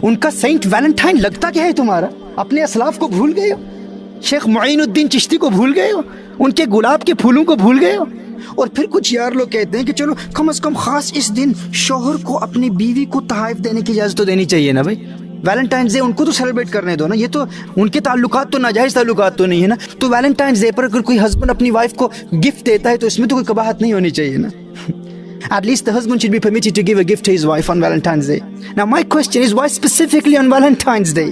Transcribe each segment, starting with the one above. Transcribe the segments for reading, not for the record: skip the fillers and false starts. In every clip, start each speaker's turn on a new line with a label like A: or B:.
A: ان کا Saint Valentine لگتا کیا ہے تمہارا؟ اپنے اسلاف کو بھول گئے ہو؟ شیخ معین الدین چشتی کو بھول گئے ہو؟ ان کے گلاب کے پھولوں کو بھول گئے ہو؟ اور پھر کچھ یار لوگ کہتے ہیں کہ چلو کم از کم خاص اس دن شوہر کو اپنی بیوی کو تحائف دینے کی اجازت تو دینی چاہیے نا بھائی. ویلنٹائنس ڈے ان کو تو سیلیبریٹ کرنے دو نا. یہ تو ان کے تعلقات تو ناجائز تعلقات تو نہیں ہے نا. تو ویلنٹائنس ڈے پر اگر کوئی ہسبینڈ اپنی وائف کو گفٹ دیتا ہے تو اس میں تو کوئی قباحت نہیں ہونی چاہیے نا. At least the husband should be permitted to give a gift to his wife on Valentine's Day. Now my question is, why specifically on Valentine's Day?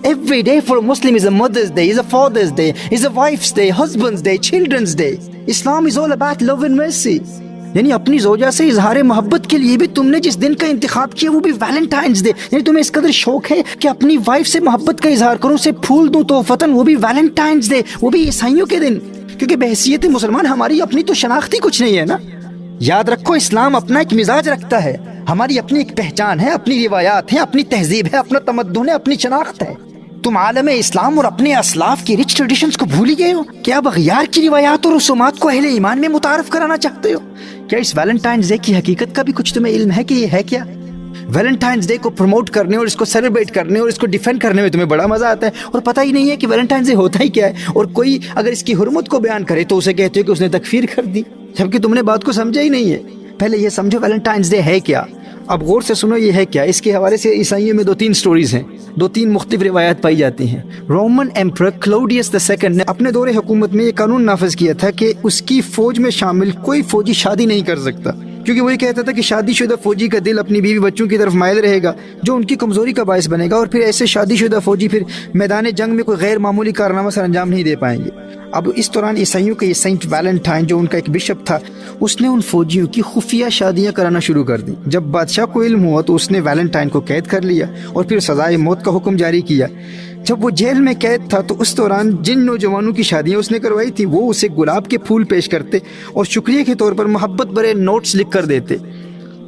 A: Every day for a Muslim is a Mother's Day, is a Father's Day, is a Wife's Day, Husband's Day, Children's Day. Islam is all about love and mercy. یعنی اپنی زوجہ سے اظہار محبت کے لیے بھی تم نے جس دن کا انتخاب کیا وہ بھی ویلنٹائنس ڈے. یعنی تمہیں اس قدر شوق ہے کہ اپنی وائف سے محبت کا اظہار کروں, اسے پھول دوں تحفتاً, وہ بھی ویلنٹائنس ڈے, وہ بھی عیسائیوں کے دن. کیونکہ بحیثیت مسلمان ہماری اپنی تو شناختی کچھ نہیں ہے نا. یاد رکھو اسلام اپنا ایک مزاج رکھتا ہے, ہماری اپنی ایک پہچان ہے, اپنی روایات ہیں, اپنی تہذیب ہے, اپنا تمدن ہے, اپنی شناخت ہے. تم عالم اسلام اور اپنے اسلاف کی رچ ٹریڈیشنز کو بھول ہی گئے ہو. کیا اب اغیار کی روایات اور رسومات کو اہل ایمان میں متعارف کرانا چاہتے ہو؟ کیا اس ویلنٹائنس ڈے کی حقیقت کا بھی کچھ تمہیں علم ہے کہ یہ ہے کیا؟ ویلنٹائنس ڈے کو پروموٹ کرنے اور اس کو سیلیبریٹ کرنے اور اس کو ڈیفینڈ کرنے میں تمہیں بڑا مزہ آتا ہے, اور پتہ ہی نہیں ہے کہ ویلنٹائنس ڈے ہوتا ہی کیا ہے. اور کوئی اگر اس کی حرمت کو بیان کرے تو اسے کہتے ہو کہ اس نے تکفیر کر دی, جبکہ تم نے بات کو سمجھا ہی نہیں ہے. پہلے یہ سمجھو ویلنٹائنس ڈے ہے کیا. اب غور سے سنو یہ ہے کیا. اس کے حوالے سے عیسائیوں میں 2-3 سٹوریز ہیں, 2-3 مختلف روایات پائی جاتی ہیں. رومن ایمپرر کلاوڈیس II نے اپنے دور حکومت میں یہ قانون نافذ کیا تھا کہ اس کی فوج میں شامل کوئی فوجی شادی نہیں کر سکتا, کیونکہ وہ یہ کہتا تھا کہ شادی شدہ فوجی کا دل اپنی بیوی بچوں کی طرف مائل رہے گا, جو ان کی کمزوری کا باعث بنے گا, اور پھر ایسے شادی شدہ فوجی پھر میدان جنگ میں کوئی غیر معمولی کارنامہ سر انجام نہیں دے پائیں گے. اب اس دوران عیسائیوں کے یہ سینٹ ویلنٹائن جو ان کا ایک بشپ تھا, اس نے ان فوجیوں کی خفیہ شادیاں کرانا شروع کر دیں. جب بادشاہ کو علم ہوا تو اس نے ویلنٹائن کو قید کر لیا اور پھر سزائے موت کا حکم جاری کیا. جب وہ جیل میں قید تھا تو اس دوران جن نوجوانوں کی شادیاں اس نے کروائی تھی وہ اسے گلاب کے پھول پیش کرتے اور شکریہ کے طور پر محبت بھرے نوٹس لکھ کر دیتے.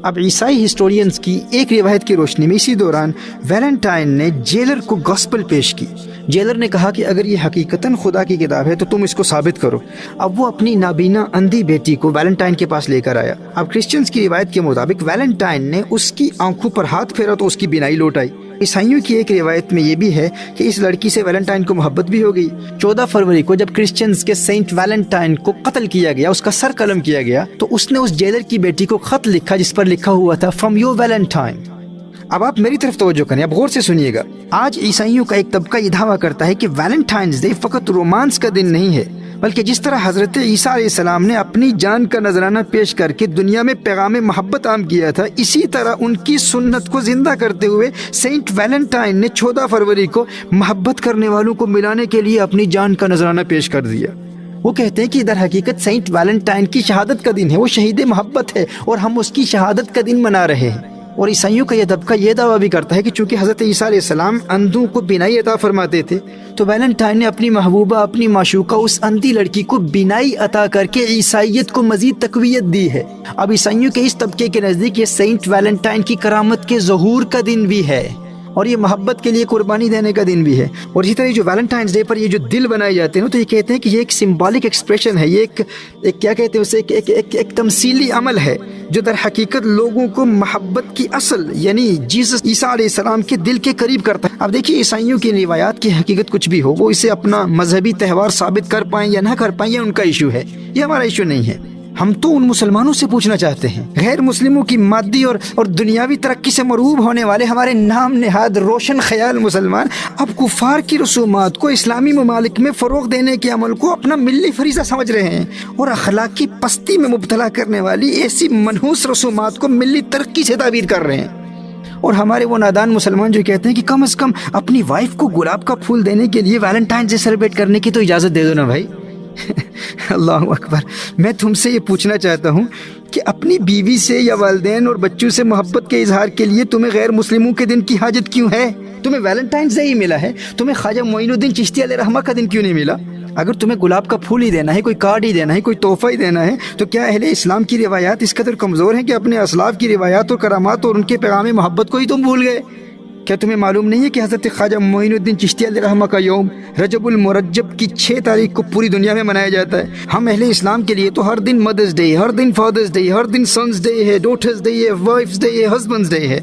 A: اب عیسائی ہسٹورینز کی ایک روایت کی روشنی میں اسی دوران ویلنٹائن نے جیلر کو گاسپل پیش کی. جیلر نے کہا کہ اگر یہ حقیقتاً خدا کی کتاب ہے تو تم اس کو ثابت کرو. اب وہ اپنی نابینا اندھی بیٹی کو ویلنٹائن کے پاس لے کر آیا. اب کرسچنز کی روایت کے مطابق ویلنٹائن نے اس کی آنکھوں پر ہاتھ پھیرا تو اس کی بینائی لوٹ آئی. عیسائیوں کی ایک روایت میں یہ بھی ہے کہ اس لڑکی سے ویلنٹائن کو محبت بھی ہو گئی. 14 فروری کو جب کرسچنز کے سینٹ ویلنٹائن کو قتل کیا گیا, اس کا سر قلم کیا گیا, تو اس نے اس جیلر کی بیٹی کو خط لکھا جس پر لکھا ہوا تھا فرام یور ویلنٹائن. اب آپ میری طرف توجہ کریں, اب غور سے سنیے گا. آج عیسائیوں کا ایک طبقہ یہ دعویٰ کرتا ہے کہ ویلنٹائنس ڈے فقط رومانس کا دن نہیں ہے, بلکہ جس طرح حضرت عیسیٰ علیہ السلام نے اپنی جان کا نذرانہ پیش کر کے دنیا میں پیغام محبت عام کیا تھا, اسی طرح ان کی سنت کو زندہ کرتے ہوئے سینٹ ویلنٹائن نے 14 فروری کو محبت کرنے والوں کو ملانے کے لیے اپنی جان کا نذرانہ پیش کر دیا. وہ کہتے ہیں کہ در حقیقت سینٹ ویلنٹائن کی شہادت کا دن ہے, وہ شہید محبت ہے اور ہم اس کی شہادت کا دن منا رہے ہیں. اور عیسائیوں کا یہ طبقہ یہ دعویٰ بھی کرتا ہے کہ چونکہ حضرت عیسیٰ علیہ السلام اندھوں کو بینائی عطا فرماتے تھے, تو ویلنٹائن نے اپنی محبوبہ, اپنی معشوقہ اس اندھی لڑکی کو بینائی عطا کر کے عیسائیت کو مزید تقویت دی ہے. اب عیسائیوں کے اس طبقے کے نزدیک یہ سینٹ ویلنٹائن کی کرامت کے ظہور کا دن بھی ہے, اور یہ محبت کے لیے قربانی دینے کا دن بھی ہے. اور اسی طرح جو ویلنٹائنس ڈے پر یہ جو دل بنائے جاتے ہیں تو یہ کہتے ہیں کہ یہ ایک سمبولک ایکسپریشن ہے, یہ ایک کیا کہتے ہیں اسے, ایک تمثیلی عمل ہے جو در حقیقت لوگوں کو محبت کی اصل یعنی جیسس عیسیٰ علیہ السلام کے دل کے قریب کرتا ہے. اب دیکھیے عیسائیوں کی روایات کی حقیقت کچھ بھی ہو, وہ اسے اپنا مذہبی تہوار ثابت کر پائیں یا نہ کر پائیں, یہ ان کا ایشو ہے, یہ ہمارا ایشو نہیں ہے. ہم تو ان مسلمانوں سے پوچھنا چاہتے ہیں, غیر مسلموں کی مادی اور دنیاوی ترقی سے مرعوب ہونے والے ہمارے نام نہاد روشن خیال مسلمان اب کفار کی رسومات کو اسلامی ممالک میں فروغ دینے کے عمل کو اپنا ملی فریضہ سمجھ رہے ہیں, اور اخلاقی پستی میں مبتلا کرنے والی ایسی منحوس رسومات کو ملی ترقی سے تعبیر کر رہے ہیں. اور ہمارے وہ نادان مسلمان جو کہتے ہیں کہ کم از کم اپنی وائف کو گلاب کا پھول دینے کے لیے ویلنٹائن ڈے سیلیبریٹ کرنے کی تو اجازت دے دو نا بھائی. اللہ اکبر. میں تم سے یہ پوچھنا چاہتا ہوں کہ اپنی بیوی سے یا والدین اور بچوں سے محبت کے اظہار کے لیے تمہیں غیر مسلموں کے دن کی حاجت کیوں ہے؟ تمہیں ویلنٹائنس ڈے ہی ملا ہے, تمہیں خواجہ معین الدین چشتی علیہ رحمہ کا دن کیوں نہیں ملا؟ اگر تمہیں گلاب کا پھول ہی دینا ہے, کوئی کارڈ ہی دینا ہے, کوئی تحفہ ہی دینا ہے, تو کیا اہل اسلام کی روایات اس قدر کمزور ہیں کہ اپنے اسلاف کی روایات اور کرامات اور ان کے پیغام محبت کو ہی تم بھول گئے؟ کیا تمہیں معلوم نہیں ہے کہ حضرت خواجہ معین الدین چشتی علیہ رحمہ کا یوم رجب المرجب کی 6 تاریخ کو پوری دنیا میں منایا جاتا ہے؟ ہم اہل اسلام کے لیے تو ہر دن مدرس ڈے, ہر دن فادرس ڈے, ہر دن سنس ڈے ہے, ڈاٹرز ڈے ہے, وائفز ڈے ہے, ہسبینڈز ڈے ہے.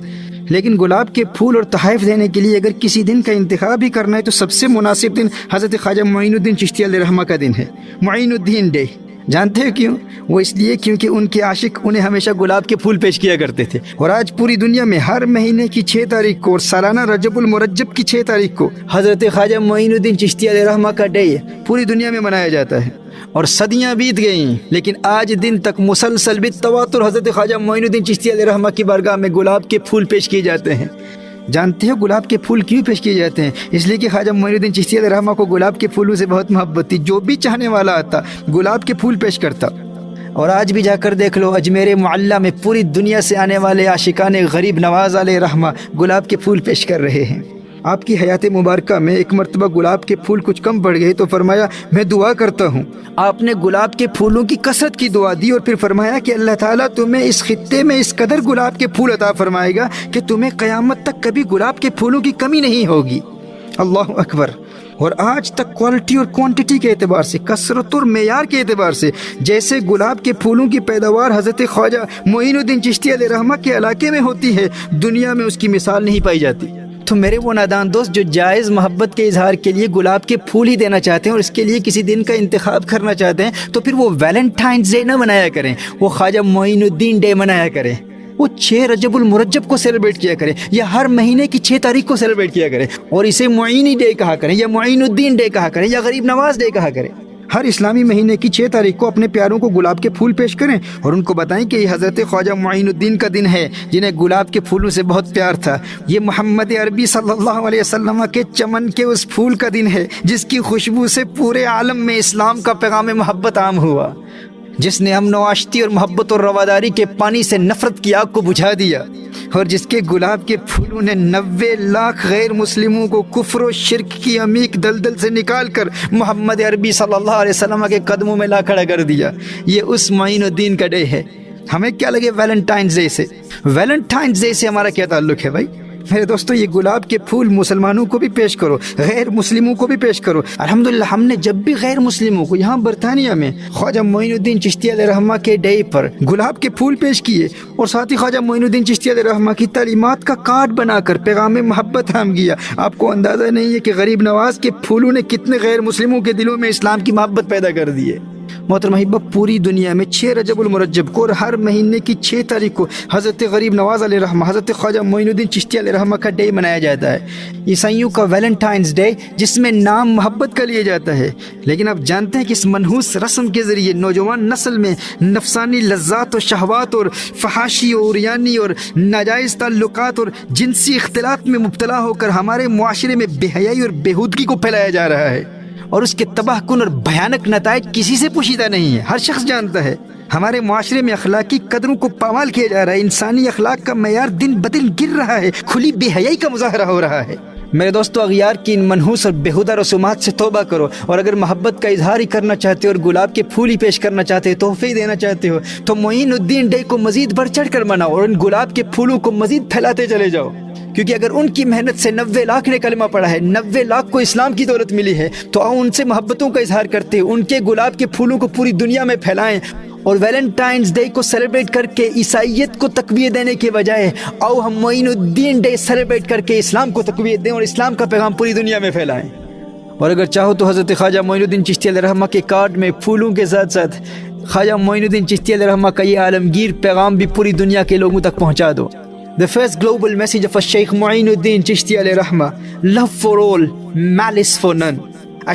A: لیکن گلاب کے پھول اور تحائف دینے کے لیے اگر کسی دن کا انتخاب بھی کرنا ہے تو سب سے مناسب دن حضرت خواجہ معین الدین چشتی علیہ رحمہ کا دن ہے، معین الدین ڈے۔ جانتے ہو کیوں؟ وہ اس لیے کیونکہ ان کے عاشق انہیں ہمیشہ گلاب کے پھول پیش کیا کرتے تھے، اور آج پوری دنیا میں ہر مہینے کی 6 تاریخ کو اور سالانہ رجب المرجب کی 6 تاریخ کو حضرت خواجہ معین الدین چشتی علیہ رحمہ کا ڈے پوری دنیا میں منایا جاتا ہے۔ اور صدیاں بیت گئیں لیکن آج دن تک مسلسل بالتواتر حضرت خواجہ معین الدین چشتی علیہ رحمہ کی بارگاہ میں گلاب کے پھول پیش کیے جاتے ہیں۔ جانتے ہو گلاب کے پھول کیوں پیش کیے جاتے ہیں؟ اس لیے کہ خواجہ معین الدین چشتی علیہ رحمہ کو گلاب کے پھولوں سے بہت محبت تھی، جو بھی چاہنے والا آتا گلاب کے پھول پیش کرتا۔ اور آج بھی جا کر دیکھ لو اجمیر معلیٰ میں پوری دنیا سے آنے والے عاشقان غریب نواز علیہ رحمہ گلاب کے پھول پیش کر رہے ہیں۔ آپ کی حیات مبارکہ میں ایک مرتبہ گلاب کے پھول کچھ کم پڑ گئے تو فرمایا میں دعا کرتا ہوں۔ آپ نے گلاب کے پھولوں کی کثرت کی دعا دی اور پھر فرمایا کہ اللہ تعالیٰ تمہیں اس خطے میں اس قدر گلاب کے پھول عطا فرمائے گا کہ تمہیں قیامت تک کبھی گلاب کے پھولوں کی کمی نہیں ہوگی۔ اللہ اکبر۔ اور آج تک کوالٹی اور کوانٹٹی کے اعتبار سے، کثرت اور معیار کے اعتبار سے جیسے گلاب کے پھولوں کی پیداوار حضرت خواجہ معین الدین چشتی علیہ رحمہ کے علاقے میں ہوتی ہے، دنیا میں اس کی مثال نہیں پائی جاتی۔ تو میرے وہ نادان دوست جو جائز محبت کے اظہار کے لیے گلاب کے پھول ہی دینا چاہتے ہیں اور اس کے لیے کسی دن کا انتخاب کرنا چاہتے ہیں تو پھر وہ ویلنٹائنز ڈے نہ منایا کریں، وہ خواجہ معین الدین ڈے منایا کریں، وہ 6 رجب المرجب کو سیلیبریٹ کیا کریں یا ہر مہینے کی 6 تاریخ کو سیلیبریٹ کیا کریں اور اسے معینی ڈے کہا کریں یا معین الدین ڈے کہا کریں یا غریب نواز ڈے کہا کریں۔ ہر اسلامی مہینے کی 6 تاریخ کو اپنے پیاروں کو گلاب کے پھول پیش کریں اور ان کو بتائیں کہ یہ حضرت خواجہ معین الدین کا دن ہے جنہیں گلاب کے پھولوں سے بہت پیار تھا۔ یہ محمد عربی صلی اللہ علیہ وسلم کے چمن کے اس پھول کا دن ہے جس کی خوشبو سے پورے عالم میں اسلام کا پیغام محبت عام ہوا، جس نے امن و آشتی اور محبت اور رواداری کے پانی سے نفرت کی آگ کو بجھا دیا، اور جس کے گلاب کے پھولوں نے 90 لاکھ غیر مسلموں کو کفر و شرک کی عمیق دلدل سے نکال کر محمد عربی صلی اللہ علیہ وسلم کے قدموں میں لا کھڑا کر دیا۔ یہ اس معین الدین کا ڈے ہے۔ ہمیں کیا لگے ویلنٹائنز ڈے سے؟ ویلنٹائنز ڈے سے ہمارا کیا تعلق ہے بھائی؟ میرے دوستو یہ گلاب کے پھول مسلمانوں کو بھی پیش کرو، غیر مسلموں کو بھی پیش کرو۔ الحمدللہ ہم نے جب بھی غیر مسلموں کو یہاں برطانیہ میں خواجہ معین الدین چشتی علیہ رحمہ کے ڈے پر گلاب کے پھول پیش کیے اور ساتھ ہی خواجہ معین الدین چشتی علیہ رحمہ کی تعلیمات کا کارڈ بنا کر پیغام محبت عام کیا، آپ کو اندازہ نہیں ہے کہ غریب نواز کے پھولوں نے کتنے غیر مسلموں کے دلوں میں اسلام کی محبت پیدا کر دی ہے۔ محترم احبہ، پوری دنیا میں 6 رجب المرجب کو اور ہر مہینے کی 6 تاریخ کو حضرت غریب نواز علیہ رحمہ، حضرت خواجہ معین الدین چشتی علیہ رحمہ کا ڈے منایا جاتا ہے، عیسائیوں کا ویلنٹائنز ڈے جس میں نام محبت کا لیا جاتا ہے۔ لیکن آپ جانتے ہیں کہ اس منحوس رسم کے ذریعے نوجوان نسل میں نفسانی لذات و شہوات اور فحاشی اور عریانی اور ناجائز تعلقات اور جنسی اختلاط میں مبتلا ہو کر ہمارے معاشرے میں بے حیائی اور بےہودگی کو پھیلایا جا رہا ہے، اور اس کے تباہ کن اور بھیانک نتائج کسی سے پوشیدہ نہیں ہے، ہر شخص جانتا ہے۔ ہمارے معاشرے میں اخلاقی قدروں کو پامال کیا جا رہا ہے، انسانی اخلاق کا معیار دن بدن گر رہا ہے، کھلی بے حیائی کا مظاہرہ ہو رہا ہے۔ میرے دوستو، اغیار کی ان منحوس اور بےہودہ رسومات سے توبہ کرو، اور اگر محبت کا اظہار ہی کرنا چاہتے ہو اور گلاب کے پھول ہی پیش کرنا چاہتے ہو، تحفے ہی دینا چاہتے ہو، تو معین الدین ڈے کو مزید بڑھ چڑھ کر مناؤ اور ان گلاب کے پھولوں کو مزید پھیلاتے چلے جاؤ، کیونکہ اگر ان کی محنت سے 90 لاکھ نے کلمہ پڑھا ہے، 90 لاکھ کو اسلام کی دولت ملی ہے، تو آؤ ان سے محبتوں کا اظہار کرتے ان کے گلاب کے پھولوں کو پوری دنیا میں پھیلائیں، اور ویلنٹائنز ڈے کو سیلیبریٹ کر کے عیسائیت کو تقویت دینے کے بجائے آؤ ہم معین الدین ڈے سیلیبریٹ کر کے اسلام کو تقویت دیں اور اسلام کا پیغام پوری دنیا میں پھیلائیں۔ اور اگر چاہو تو حضرت خواجہ معین الدین چشتی علیہ رحمہ کے کارڈ میں پھولوں کے ساتھ ساتھ خواجہ معین الدین چشتی علیہ رحمہ کا یہ عالمگیر پیغام بھی پوری دنیا کے لوگوں تک پہنچا دو۔ The first global message of Sheikh Mu'inuddin Chishti alayhi rahmah, love for all, malice for none.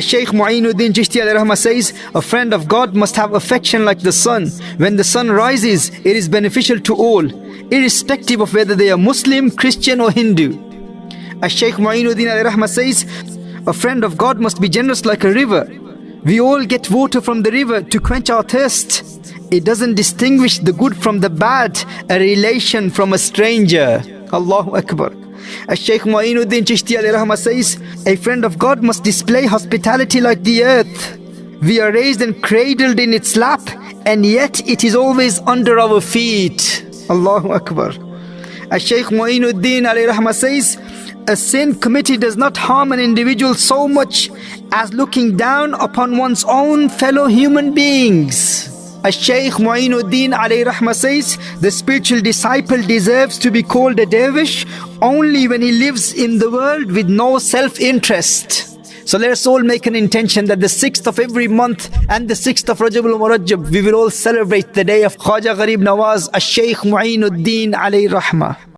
A: Sheikh Mu'inuddin Chishti alayhi rahmah says, a friend of God must have affection like the sun. When the sun rises, it is beneficial to all, irrespective of whether they are Muslim, Christian or Hindu. Sheikh Mu'inuddin alayhi rahmah says, a friend of God must be generous like a river. We all get water from the river to quench our thirst. It doesn't distinguish the good from the bad, a relation from a stranger. Allahu Akbar. Sheikh Mu'inuddin Chishti alayhi rahmah says, a friend of God must display hospitality like the earth. We are raised and cradled in its lap, and yet it is always under our feet. Allahu Akbar. Sheikh Mu'inuddin alayhi rahmah says, a sin committed does not harm an individual so much as looking down upon one's own fellow human beings. Shaykh Mu'inuddin alayhi rahmah says, the spiritual disciple deserves to be called a dervish only when he lives in the world with no self-interest. So let us all make an intention that the 6th of every month and the 6th of Rajab al-Murajjab, we will all celebrate the day of Khwaja Gharib Nawaz, Shaykh Mu'inuddin alayhi rahmah.